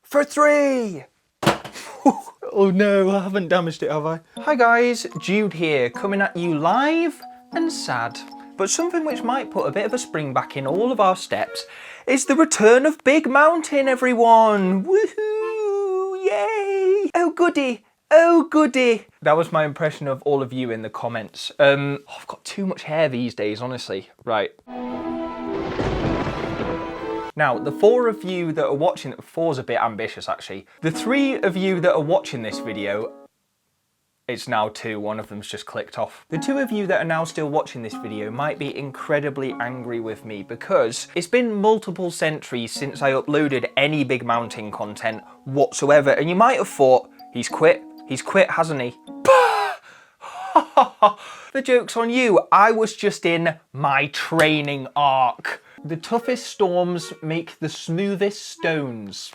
For 3! Oh no, I haven't damaged it, have I? Hi guys, Jude here, coming at you live and sad. But something which might put a bit of a spring back in all of our steps is the return of Big Mountain, everyone! Woohoo! Yay! Oh goody! Oh goody! That was my impression of all of you in the comments. I've got too much hair these days, honestly. Right. Now, the 4 of you that are watching, 4's a bit ambitious actually. The 3 of you that are watching this video, it's now 2, one of them's just clicked off. The 2 of you that are now still watching this video might be incredibly angry with me because it's been multiple centuries since I uploaded any Big Mountain content whatsoever, and you might have thought, he's quit, hasn't he? The joke's on you, I was just in my training arc. The toughest storms make the smoothest stones,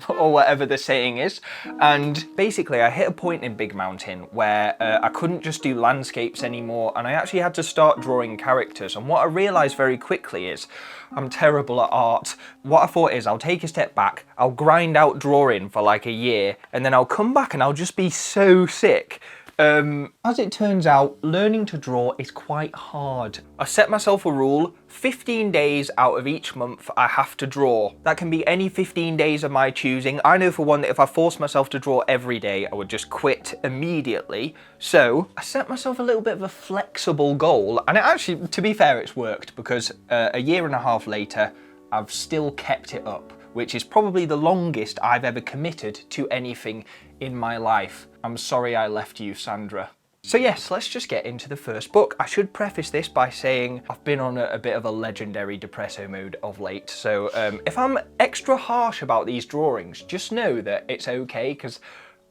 or whatever the saying is. And basically I hit a point in Big Mountain where I couldn't just do landscapes anymore, and I actually had to start drawing characters. And what I realised very quickly is I'm terrible at art. What I thought is I'll take a step back, I'll grind out drawing for like a year, and then I'll come back and I'll just be so sick. As it turns out, learning to draw is quite hard. I set myself a rule, 15 days out of each month I have to draw. That can be any 15 days of my choosing. I know for one that if I forced myself to draw every day, I would just quit immediately. So I set myself a little bit of a flexible goal, and it actually, to be fair, it's worked because a year and a half later, I've still kept it up, which is probably the longest I've ever committed to anything in my life. I'm sorry I left you, Sandra. So yes, let's just get into the first book. I should preface this by saying I've been on a bit of a legendary depresso mode of late, so if I'm extra harsh about these drawings, just know that it's okay, because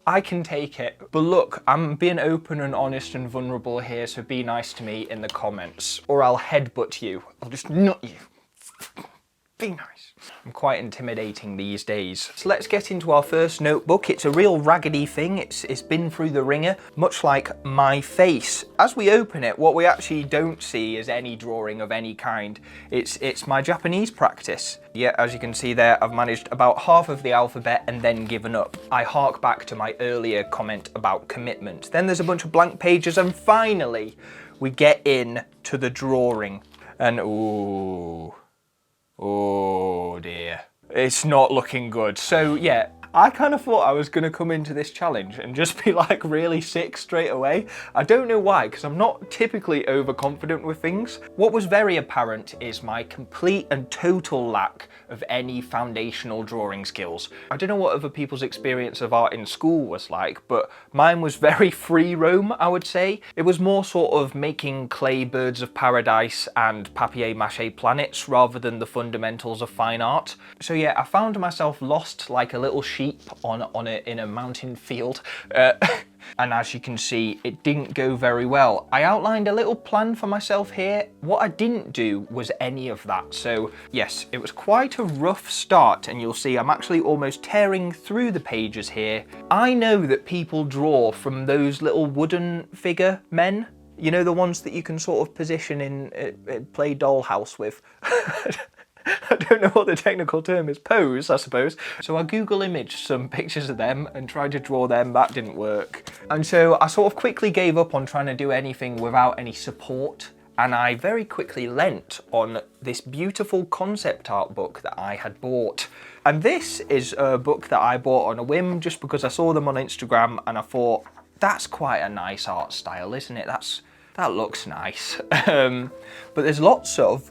I can take it. But look, I'm being open and honest and vulnerable here, so be nice to me in the comments, or I'll headbutt you. I'll just nut you. Be nice. I'm quite intimidating these days. So let's get into our first notebook. It's a real raggedy thing. It's been through the ringer, much like my face. As we open it, what we actually don't see is any drawing of any kind. It's my Japanese practice. Yeah, as you can see there, I've managed about half of the alphabet and then given up. I hark back to my earlier comment about commitment. Then there's a bunch of blank pages, and finally, we get in to the drawing. And ooh. Oh dear, it's not looking good. So yeah, I kind of thought I was going to come into this challenge and just be like really sick straight away. I don't know why, because I'm not typically overconfident with things. What was very apparent is my complete and total lack of any foundational drawing skills. I don't know what other people's experience of art in school was like, but mine was very free roam, I would say. It was more sort of making clay birds of paradise and papier-mâché planets rather than the fundamentals of fine art. So yeah, I found myself lost like a little sheep in a mountain field. And as you can see, it didn't go very well. I outlined a little plan for myself here. What I didn't do was any of that. So yes, it was quite a rough start, and you'll see I'm actually almost tearing through the pages here. I know that people draw from those little wooden figure men. You know, the ones that you can sort of position in play dollhouse with. I don't know what the technical term is, pose, I suppose. So I Google imaged some pictures of them and tried to draw them, that didn't work. And so I sort of quickly gave up on trying to do anything without any support, and I very quickly lent on this beautiful concept art book that I had bought. And this is a book that I bought on a whim just because I saw them on Instagram and I thought, that's quite a nice art style, isn't it? That looks nice. But there's lots of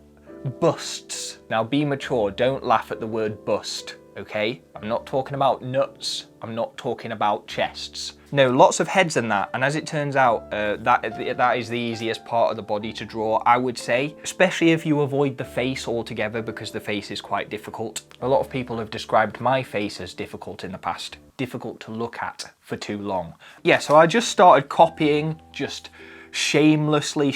busts. Now be mature, don't laugh at the word bust, okay? I'm not talking about nuts, I'm not talking about chests. No, lots of heads in that, and as it turns out, that is the easiest part of the body to draw, I would say, especially if you avoid the face altogether, because the face is quite difficult. A lot of people have described my face as difficult in the past. Difficult to look at for too long. Yeah, so I just started copying, just shamelessly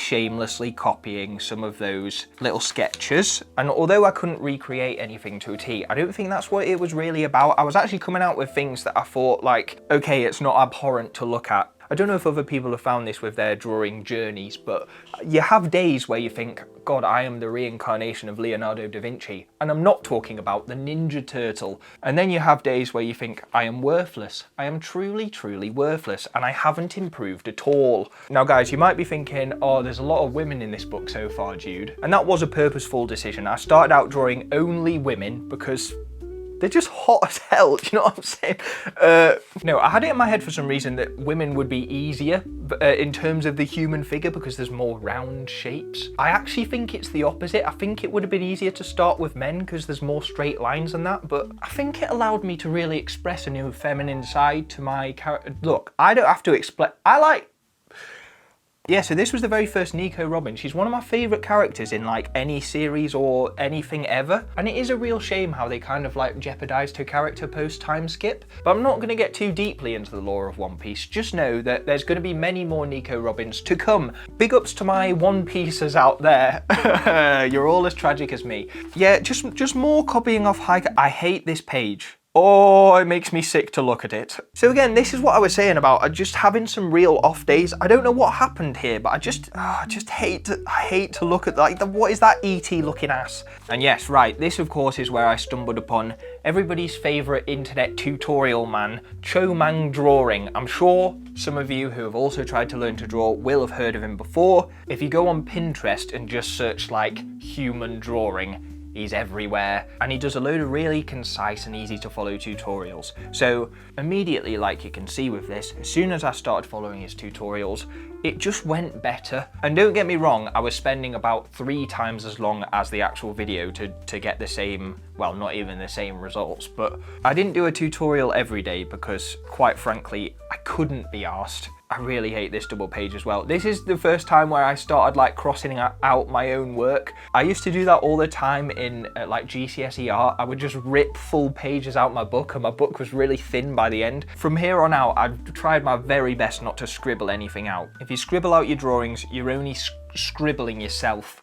copying some of those little sketches. And although I couldn't recreate anything to a T, I don't think that's what it was really about. I was actually coming out with things that I thought like, okay, it's not abhorrent to look at. I don't know if other people have found this with their drawing journeys, but you have days where you think, God, I am the reincarnation of Leonardo da Vinci. And I'm not talking about the Ninja Turtle. And then you have days where you think, I am worthless. I am truly, truly worthless. And I haven't improved at all. Now, guys, you might be thinking, oh, there's a lot of women in this book so far, Jude. And that was a purposeful decision. I started out drawing only women because they're just hot as hell, do you know what I'm saying? No, I had it in my head for some reason that women would be easier in terms of the human figure because there's more round shapes. I actually think it's the opposite. I think it would have been easier to start with men because there's more straight lines than that, but I think it allowed me to really express a new feminine side to my character. Look, I don't have to explain. Yeah, so this was the very first Nico Robin. She's one of my favourite characters in like any series or anything ever. And it is a real shame how they kind of like jeopardised her character post time skip. But I'm not going to get too deeply into the lore of One Piece. Just know that there's going to be many more Nico Robins to come. Big ups to my One Piecers out there. You're all as tragic as me. Yeah, just more copying off Hiker. I hate this page. Oh, it makes me sick to look at it. So again, this is what I was saying about just having some real off days. I don't know what happened here, but I just hate to look at like what is that ET looking ass? And yes, right, this of course is where I stumbled upon everybody's favourite internet tutorial man, Chommang Drawing. I'm sure some of you who have also tried to learn to draw will have heard of him before. If you go on Pinterest and just search like human drawing, he's everywhere, and he does a load of really concise and easy to follow tutorials. So immediately, like you can see with this, as soon as I started following his tutorials, it just went better. And don't get me wrong, I was spending about 3 times as long as the actual video to get the same, well, not even the same results, but I didn't do a tutorial every day because, quite frankly, I couldn't be arsed. I really hate this double page as well. This is the first time where I started like crossing out my own work. I used to do that all the time in like GCSE art. I would just rip full pages out my book and my book was really thin by the end. From here on out, I've tried my very best not to scribble anything out. If you scribble out your drawings, you're only scribbling yourself.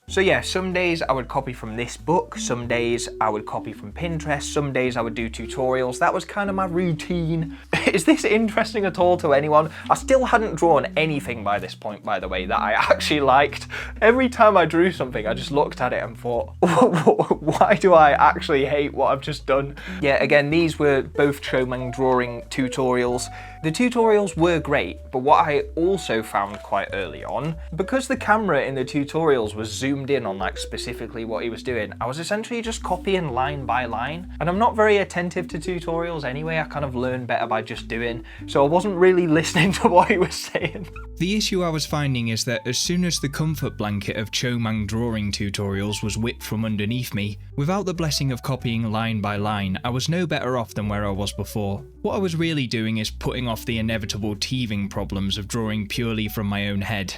So yeah, some days I would copy from this book, some days I would copy from Pinterest, some days I would do tutorials. That was kind of my routine. Is this interesting at all to anyone? I still hadn't drawn anything by this point, by the way, that I actually liked. Every time I drew something, I just looked at it and thought, why do I actually hate what I've just done? Yeah, again, these were both Chommang Drawing tutorials. The tutorials were great, but what I also found quite early on, because the camera in the tutorials was zoomed in on like specifically what he was doing, I was essentially just copying line by line. And I'm not very attentive to tutorials anyway, I kind of learn better by just doing, so I wasn't really listening to what he was saying. The issue I was finding is that as soon as the comfort blanket of Chommang Drawing tutorials was whipped from underneath me, without the blessing of copying line by line, I was no better off than where I was before. What I was really doing is putting off the inevitable teething problems of drawing purely from my own head.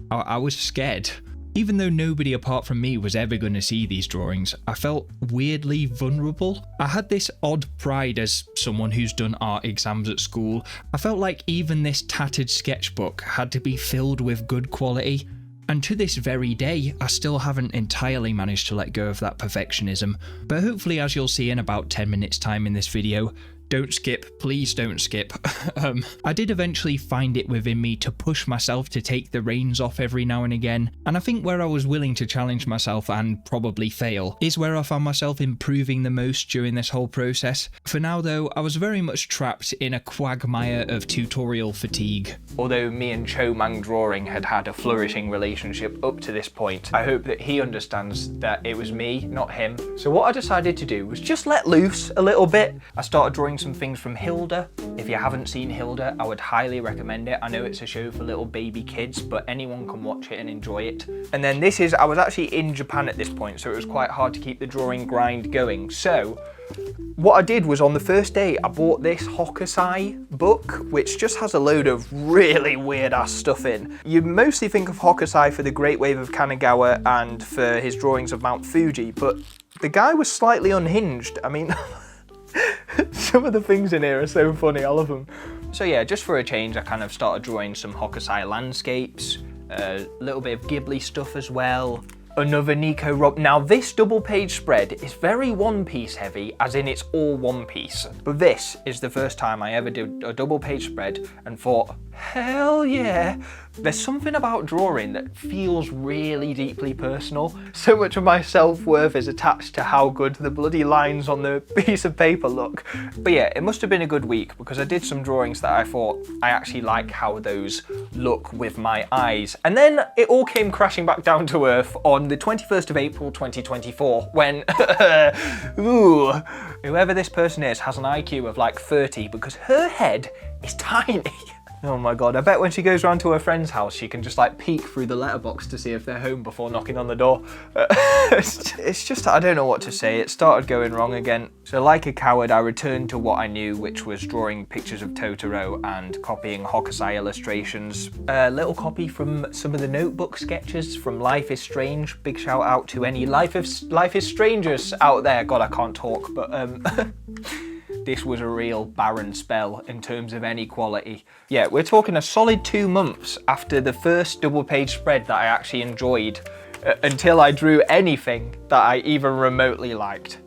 I was scared. Even though nobody apart from me was ever going to see these drawings, I felt weirdly vulnerable. I had this odd pride as someone who's done art exams at school. I felt like even this tattered sketchbook had to be filled with good quality. And to this very day, I still haven't entirely managed to let go of that perfectionism. But hopefully, as you'll see in about 10 minutes time in this video, don't skip, please don't skip. I did eventually find it within me to push myself to take the reins off every now and again, and I think where I was willing to challenge myself and probably fail is where I found myself improving the most during this whole process. For now though, I was very much trapped in a quagmire of tutorial fatigue. Although me and Chommang Drawing had had a flourishing relationship up to this point, I hope that he understands that it was me, not him. So what I decided to do was just let loose a little bit. I started drawing some things from Hilda. If you haven't seen Hilda, I would highly recommend it. I know it's a show for little baby kids, but anyone can watch it and enjoy it. And then I was actually in Japan at this point, so it was quite hard to keep the drawing grind going. So what I did was on the first day, I bought this Hokusai book, which just has a load of really weird ass stuff in. You mostly think of Hokusai for the Great Wave of Kanagawa and for his drawings of Mount Fuji, but the guy was slightly unhinged. I mean, some of the things in here are so funny, I love them. So yeah, just for a change, I kind of started drawing some Hokusai landscapes, a little bit of Ghibli stuff as well. another Nico Rob. Now this double page spread is very One Piece heavy, as in it's all One Piece. But this is the first time I ever did a double page spread and thought, hell yeah. There's something about drawing that feels really deeply personal. So much of my self-worth is attached to how good the bloody lines on the piece of paper look. But yeah, it must have been a good week because I did some drawings that I thought I actually like how those look with my eyes. And then it all came crashing back down to earth on the 21st of April 2024 when, ooh, whoever this person is has an IQ of like 30 because her head is tiny. Oh my god, I bet when she goes round to her friend's house she can just like peek through the letterbox to see if they're home before knocking on the door. It's just, I don't know what to say, it started going wrong again. So like a coward, I returned to what I knew, which was drawing pictures of Totoro and copying Hokusai illustrations. A little copy from some of the notebook sketches from Life is Strange. Big shout out to any Life is Strangers out there. God, I can't talk, but this was a real barren spell in terms of any quality. Yeah, we're talking a solid 2 months after the first double page spread that I actually enjoyed until I drew anything that I even remotely liked.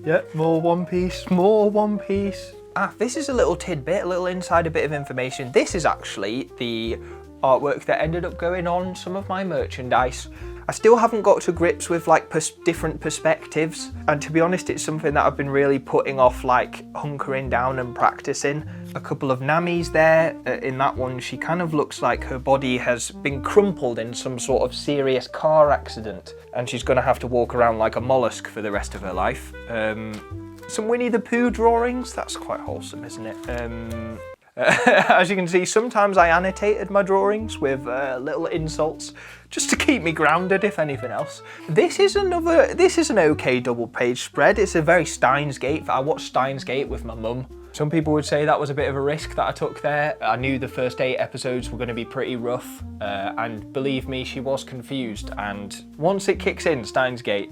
Yeah, more One Piece, more One Piece. Ah, this is a little tidbit, a little insider bit of information. This is actually the artwork that ended up going on some of my merchandise. I still haven't got to grips with like different perspectives, and to be honest it's something that I've been really putting off, like hunkering down and practicing. A couple of Namis there. In that one she kind of looks like her body has been crumpled in some sort of serious car accident and she's going to have to walk around like a mollusk for the rest of her life. Some Winnie the Pooh drawings, that's quite wholesome, isn't it? As you can see, sometimes I annotated my drawings with little insults just to keep me grounded, if anything else. This is an okay double page spread. It's a very Steins Gate. I watched Steins Gate with my mum. Some people would say that was a bit of a risk that I took there. I knew the first 8 episodes were going to be pretty rough, and believe me, she was confused. And once it kicks in, Steins Gate,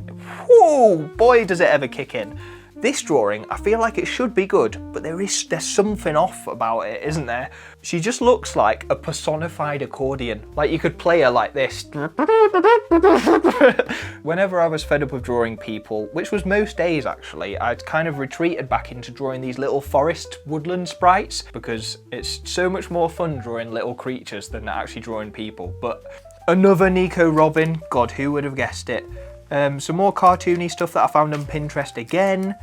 whoa, boy does it ever kick in. This drawing, I feel like it should be good, but there's something off about it, isn't there? She just looks like a personified accordion. Like you could play her like this. Whenever I was fed up with drawing people, which was most days actually, I'd kind of retreated back into drawing these little forest woodland sprites because it's so much more fun drawing little creatures than actually drawing people. But another Nico Robin, God, who would have guessed it? Some more cartoony stuff that I found on Pinterest again.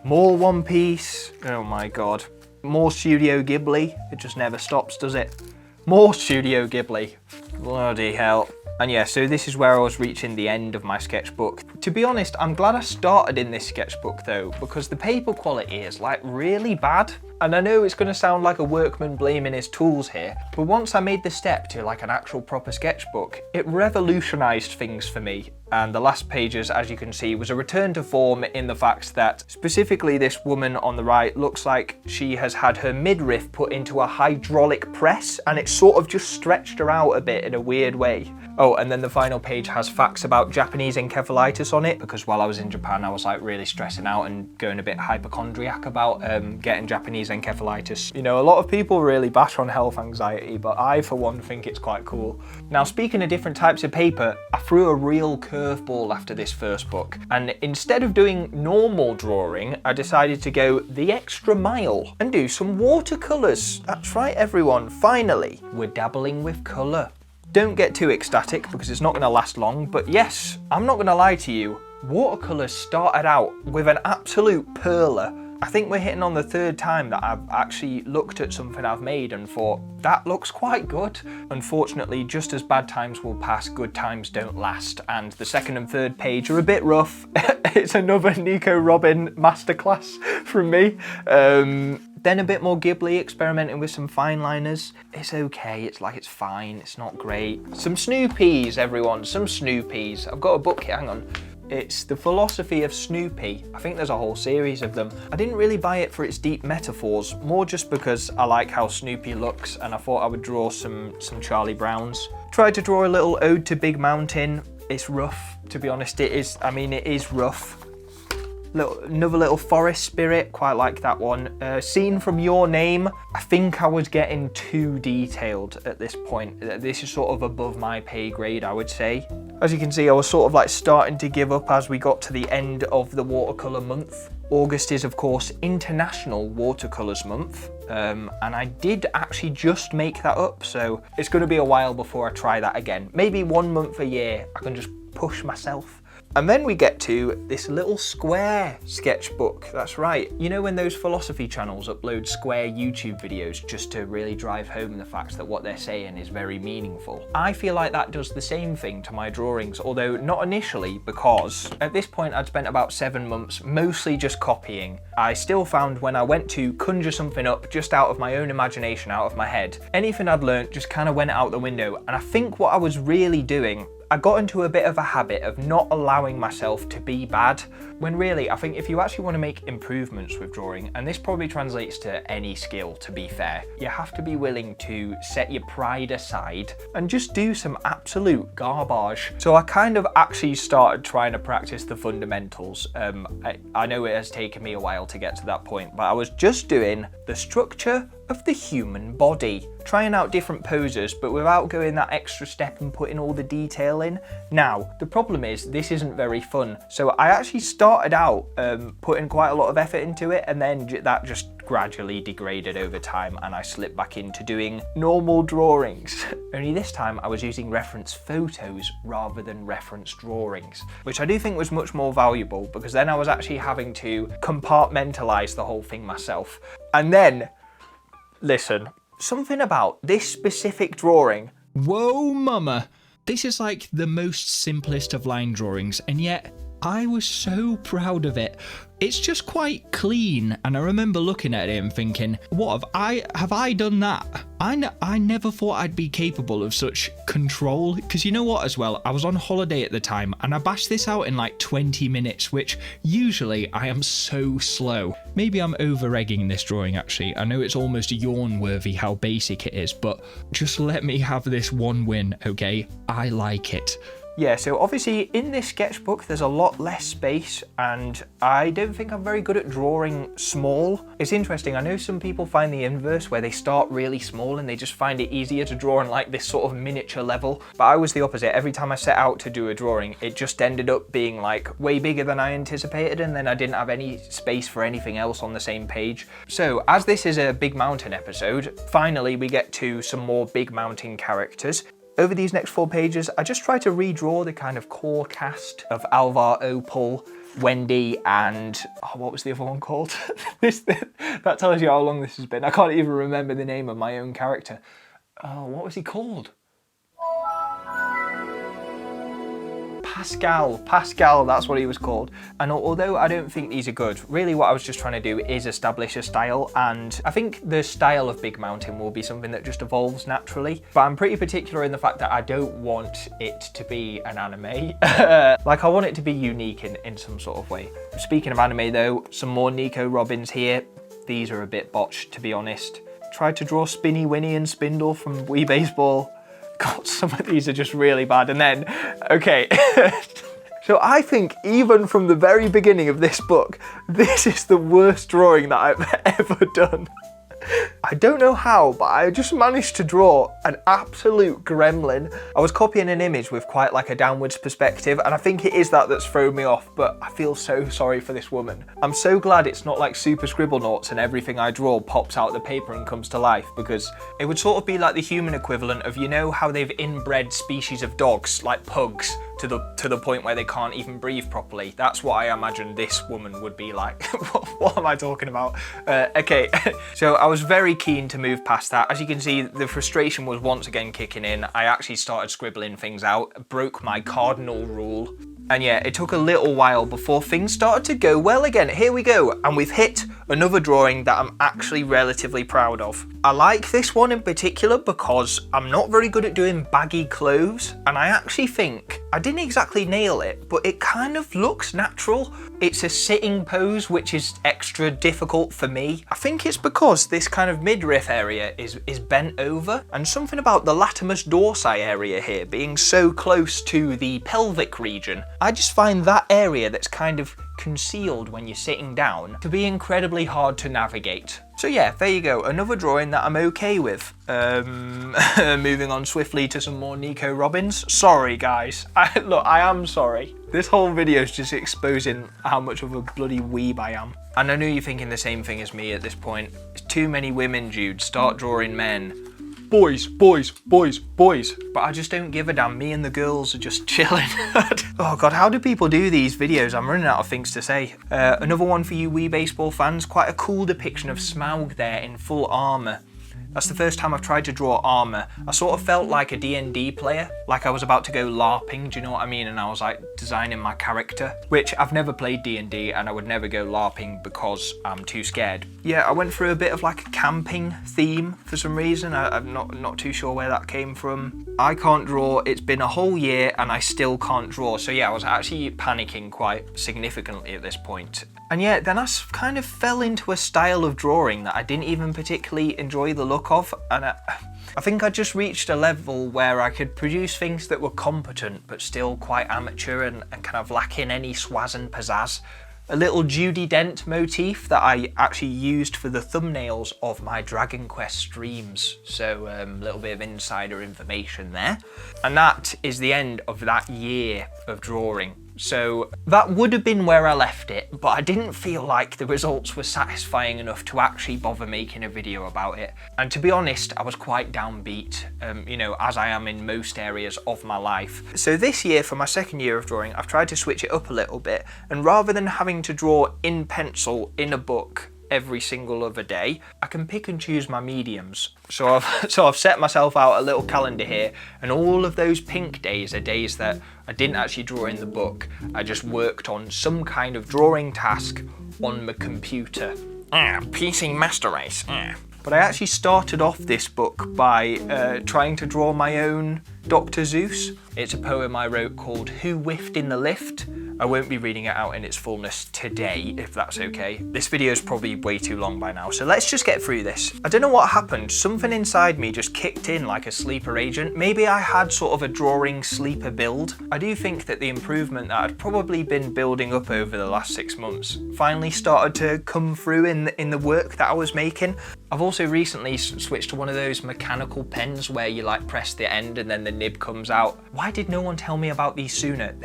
More One Piece. Oh my god. More Studio Ghibli. It just never stops, does it? More Studio Ghibli. Bloody hell. And yeah, so this is where I was reaching the end of my sketchbook. To be honest, I'm glad I started in this sketchbook though, because the paper quality is like really bad. And I know it's going to sound like a workman blaming his tools here, but once I made the step to like an actual proper sketchbook, it revolutionized things for me. And the last pages, as you can see, was a return to form in the fact that specifically this woman on the right looks like she has had her midriff put into a hydraulic press and it's sort of just stretched her out a bit in a weird way. Oh, and then the final page has facts about Japanese encephalitis on it, because while I was in Japan I was like really stressing out and going a bit hypochondriac about getting Japanese encephalitis. You know, a lot of people really bash on health anxiety, but I for one think it's quite cool. Now speaking of different types of paper, I threw a real curveball after this first book, and instead of doing normal drawing, I decided to go the extra mile and do some watercolours. That's right everyone, finally, we're dabbling with colour. Don't get too ecstatic because it's not going to last long, but yes, I'm not going to lie to you, watercolours started out with an absolute perler. I think we're hitting on the 3rd time that I've actually looked at something I've made and thought, that looks quite good. Unfortunately, just as bad times will pass, good times don't last, and the 2nd and 3rd page are a bit rough. It's another Nico Robin masterclass from me. Then a bit more Ghibli, experimenting with some fine liners. It's okay, it's fine, it's not great. Some Snoopies, everyone, some Snoopies. I've got a book here, hang on. It's The Philosophy of Snoopy. I think there's a whole series of them. I didn't really buy it for its deep metaphors, more just because I like how Snoopy looks and I thought I would draw some Charlie Browns. Tried to draw a little ode to Big Mountain. It's rough, to be honest. It is rough. Another little forest spirit, quite like that one. Scene from Your Name. I think I was getting too detailed at this point. This is sort of above my pay grade, I would say. As you can see, I was sort of like starting to give up as we got to the end of the watercolour month. August is, of course, International Watercolours Month, and I did actually just make that up, so it's going to be a while before I try that again. Maybe 1 month a year, I can just push myself. And then we get to this little square sketchbook. That's right. You know when those philosophy channels upload square YouTube videos just to really drive home the fact that what they're saying is very meaningful? I feel like that does the same thing to my drawings, although not initially, because at this point I'd spent about 7 months mostly just copying. I still found when I went to conjure something up just out of my own imagination, out of my head, anything I'd learnt just kind of went out the window. And I think what I was really doing, I got into a bit of a habit of not allowing myself to be bad, when really I think if you actually want to make improvements with drawing, and this probably translates to any skill to be fair, you have to be willing to set your pride aside and just do some absolute garbage. So I kind of actually started trying to practice the fundamentals. I know it has taken me a while to get to that point, but I was just doing the structure of the human body, trying out different poses but without going that extra step and putting all the detail in. Now the problem is this isn't very fun, so I actually started out putting quite a lot of effort into it, and then that just gradually degraded over time and I slipped back into doing normal drawings. Only this time I was using reference photos rather than reference drawings, which I do think was much more valuable because then I was actually having to compartmentalize the whole thing myself. And then listen, something about this specific drawing. Whoa, mama. This is like the most simplest of line drawings, and yet I was so proud of it. It's just quite clean, and I remember looking at it and thinking, what have I done that? I never thought I'd be capable of such control, because you know what as well, I was on holiday at the time and I bashed this out in like 20 minutes, which usually I am so slow. Maybe I'm over-egging this drawing actually. I know it's almost yawn-worthy how basic it is, but just let me have this one win, okay? I like it. Yeah, so obviously in this sketchbook there's a lot less space, and I don't think I'm very good at drawing small. It's interesting, I know some people find the inverse where they start really small and they just find it easier to draw on like this sort of miniature level, but I was the opposite. Every time I set out to do a drawing it just ended up being like way bigger than I anticipated, and then I didn't have any space for anything else on the same page. So as this is a Big Mountain episode, finally we get to some more Big Mountain characters. Over these next 4 pages, I just try to redraw the kind of core cast of Alvar, Opal, Wendy, and what was the other one called? That tells you how long this has been. I can't even remember the name of my own character. Oh, what was he called? Pascal, that's what he was called. And although I don't think these are good, really what I was just trying to do is establish a style, and I think the style of Big Mountain will be something that just evolves naturally. But I'm pretty particular in the fact that I don't want it to be an anime. Like I want it to be unique in some sort of way. Speaking of anime though, some more Nico Robins here. These are a bit botched, to be honest. Tried to draw Spinny Winnie and Spindle from Wii Baseball. God, some of these are just really bad. And then, okay. So I think even from the very beginning of this book, this is the worst drawing that I've ever done. I don't know how, but I just managed to draw an absolute gremlin. I was copying an image with quite like a downwards perspective, and I think it is that that's thrown me off, but I feel so sorry for this woman. I'm so glad it's not like Super Scribblenauts and everything I draw pops out the paper and comes to life, because it would sort of be like the human equivalent of, you know how they've inbred species of dogs, like pugs, to the point where they can't even breathe properly. That's what I imagine this woman would be like. What am I talking about? Okay, so I was very keen to move past that. As you can see, the frustration was once again kicking in. I actually started scribbling things out, broke my cardinal rule. And yeah, it took a little while before things started to go well again. Here we go, and we've hit another drawing that I'm actually relatively proud of. I like this one in particular because I'm not very good at doing baggy clothes, and I actually think I didn't exactly nail it, but it kind of looks natural. It's a sitting pose, which is extra difficult for me. I think it's because this kind of midriff area is bent over, and something about the latimus dorsi area here being so close to the pelvic region I just find that area that's kind of concealed when you're sitting down to be incredibly hard to navigate. So yeah, there you go, another drawing that I'm okay with. Moving on swiftly to some more Nico Robbins. Sorry guys, look, I am sorry. This whole video is just exposing how much of a bloody weeb I am. And I know you're thinking the same thing as me at this point. It's too many women, Jude, start drawing men. Boys, boys, boys, boys. But I just don't give a damn. Me and the girls are just chilling. Oh God, how do people do these videos? I'm running out of things to say. Another one for you Wii Baseball fans. Quite a cool depiction of Smaug there in full armor. That's the first time I've tried to draw armor. I sort of felt like a D&D player, like I was about to go LARPing, do you know what I mean? And I was like designing my character, which I've never played D&D and I would never go LARPing because I'm too scared. Yeah, I went through a bit of like a camping theme for some reason. I'm not too sure where that came from. I can't draw, it's been a whole year and I still can't draw. So yeah, I was actually panicking quite significantly at this point. And yeah, then I kind of fell into a style of drawing that I didn't even particularly enjoy the look of, and I think I just reached a level where I could produce things that were competent but still quite amateur and kind of lacking any swazz and pizzazz. A little Judi Dent motif that I actually used for the thumbnails of my Dragon Quest streams, so a little bit of insider information there. And that is the end of that year of drawing. So that would have been where I left it, but I didn't feel like the results were satisfying enough to actually bother making a video about it. And to be honest, I was quite downbeat, you know, as I am in most areas of my life. So this year, for my second year of drawing, I've tried to switch it up a little bit, and rather than having to draw in pencil in a book every single other day, I can pick and choose my mediums. So I've set myself out a little calendar here, and all of those pink days are days that I didn't actually draw in the book. I just worked on some kind of drawing task on my computer. PC Master Race. But I actually started off this book by trying to draw my own Dr. Zeus. It's a poem I wrote called Who Whiffed in the Lift? I won't be reading it out in its fullness today, if that's okay. This video is probably way too long by now, so let's just get through this. I don't know what happened, something inside me just kicked in like a sleeper agent. Maybe I had sort of a drawing sleeper build. I do think that the improvement that I'd probably been building up over the last 6 months finally started to come through in the work that I was making. I've also recently switched to one of those mechanical pens where you like press the end and then the nib comes out. Why did no one tell me about these sooner?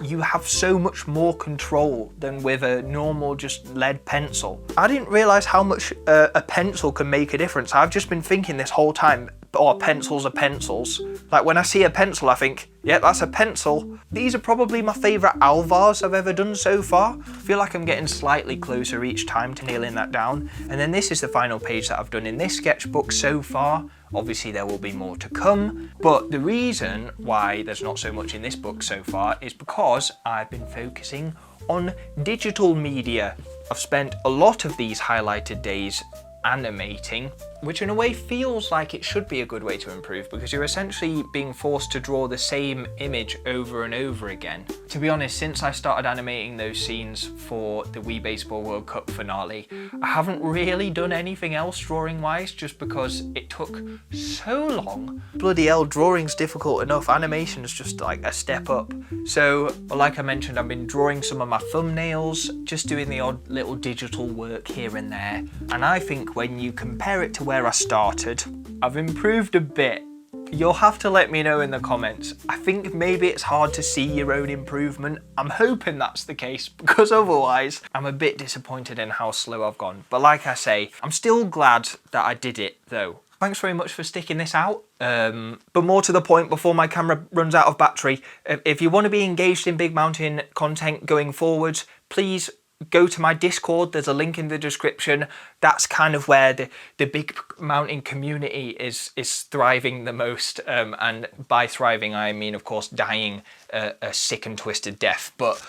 You have so much more control than with a normal just lead pencil. I didn't realise how much a pencil can make a difference. I've just been thinking this whole time, oh, pencils are pencils. Like when I see a pencil, I think, yeah, that's a pencil. These are probably my favourite Alvars I've ever done so far. I feel like I'm getting slightly closer each time to nailing that down. And then this is the final page that I've done in this sketchbook so far. Obviously there will be more to come, but the reason why there's not so much in this book so far is because I've been focusing on digital media. I've spent a lot of these highlighted days animating, which in a way feels like it should be a good way to improve because you're essentially being forced to draw the same image over and over again. To be honest, since I started animating those scenes for the Wii Baseball World Cup finale, I haven't really done anything else drawing wise just because it took so long. Bloody hell, drawing's difficult enough, animation's just like a step up. So, like I mentioned, I've been drawing some of my thumbnails, just doing the odd little digital work here and there, and I think when you compare it to where I started, I've improved a bit. You'll have to let me know in the comments. I think maybe it's hard to see your own improvement. I'm hoping that's the case because otherwise I'm a bit disappointed in how slow I've gone. But like I say, I'm still glad that I did it though. Thanks very much for sticking this out. But more to the point before my camera runs out of battery, if you want to be engaged in Big Mountain content going forward, please go to my Discord, there's a link in the description. That's kind of where the Big Mountain community is thriving the most. And by thriving, I mean, of course, dying a sick and twisted death. But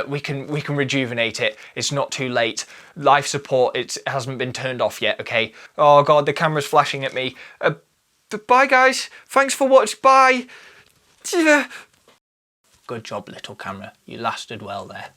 we can rejuvenate it. It's not too late. Life support, it hasn't been turned off yet, okay? Oh God, the camera's flashing at me. Bye guys, thanks for watching, bye. Good job, little camera. You lasted well there.